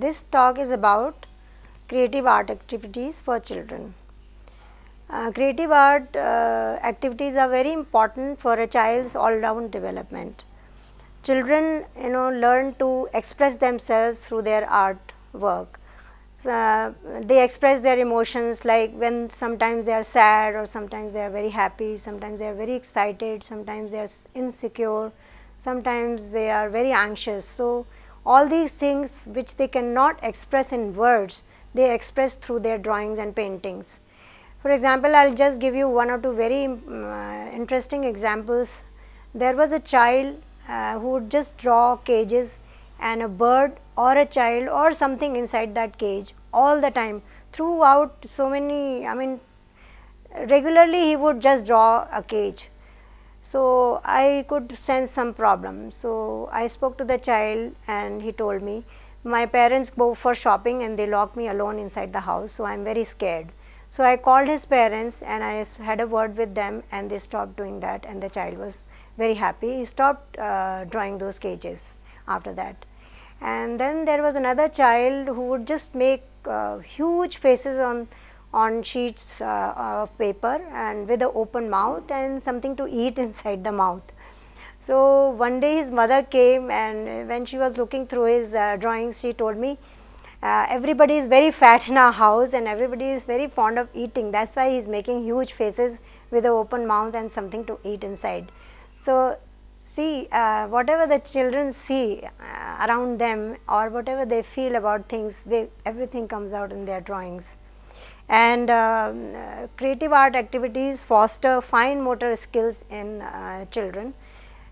this talk is about creative art activities for children. Creative art activities are very important for a child's all-round development. Children, learn to express themselves through their art work. They express their emotions, like when sometimes they are sad, or sometimes they are very happy, sometimes they are very excited, sometimes they are insecure, sometimes they are very anxious. So, all these things which they cannot express in words, they express through their drawings and paintings. For example, I will just give you one or two very interesting examples. There was a child who would just draw cages and a bird or a child or something inside that cage all the time, throughout so many, regularly he would just draw a cage. So, I could sense some problem. So, I spoke to the child and he told me, my parents go for shopping and they lock me alone inside the house, so I am very scared. So, I called his parents and I had a word with them, and they stopped doing that, and the child was very happy. He stopped drawing those cages after that. And then there was another child who would just make huge faces on sheets of paper and with an open mouth and something to eat inside the mouth. So, one day his mother came, and when she was looking through his drawings, she told me, everybody is very fat in our house and everybody is very fond of eating, that is why he is making huge faces with an open mouth and something to eat inside. So, see, whatever the children see around them, or whatever they feel about things, everything comes out in their drawings. And creative art activities foster fine motor skills in children.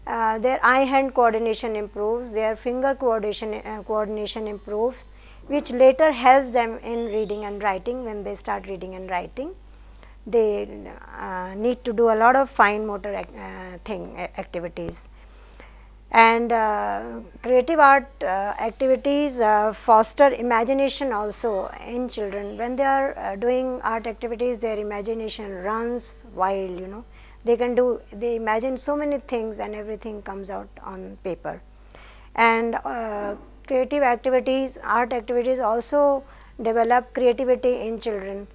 Their eye-hand coordination improves, their finger coordination improves, which later helps them in reading and writing. When they start reading and writing, they need to do a lot of fine motor activities. And creative art activities foster imagination also in children. When they are doing art activities, their imagination runs wild, they imagine so many things and everything comes out on paper. And creative activities, art activities also develop creativity in children,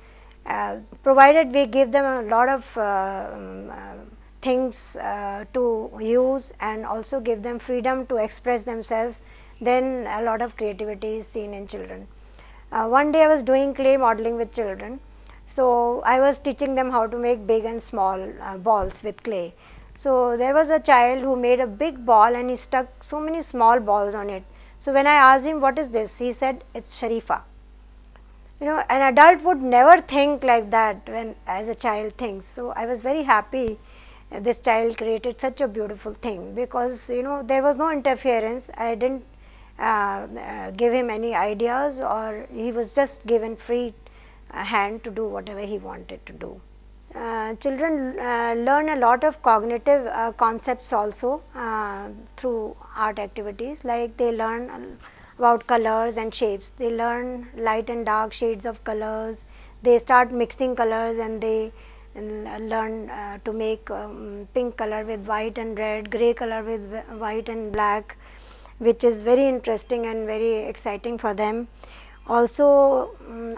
provided we give them a lot of things to use and also give them freedom to express themselves, then a lot of creativity is seen in children. One day I was doing clay modeling with children. So, I was teaching them how to make big and small balls with clay. So, there was a child who made a big ball and he stuck so many small balls on it. So, when I asked him what is this, he said it is Sharifa. An adult would never think like that when as a child thinks. So, I was very happy this child created such a beautiful thing, because there was no interference. I did not give him any ideas, or he was just given free hand to do whatever he wanted to do. Children learn a lot of cognitive concepts also through art activities, like they learn about colors and shapes. They learn light and dark shades of colors. They start mixing colors and they learn to make pink color with white and red, grey color with white and black, which is very interesting and very exciting for them. Also,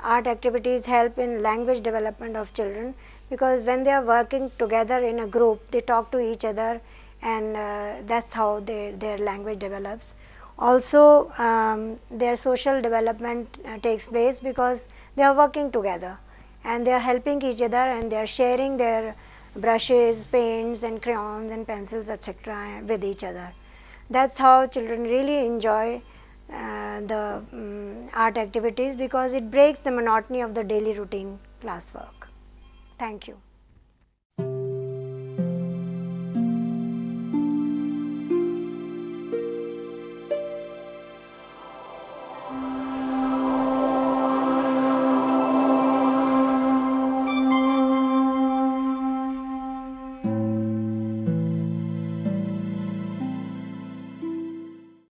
art activities help in language development of children, because when they are working together in a group, they talk to each other, and that is how their language develops. Also, their social development takes place, because they are working together and they are helping each other, and they are sharing their brushes, paints and crayons and pencils, etc. with each other. That is how children really enjoy the art activities, because it breaks the monotony of the daily routine classwork. Thank you.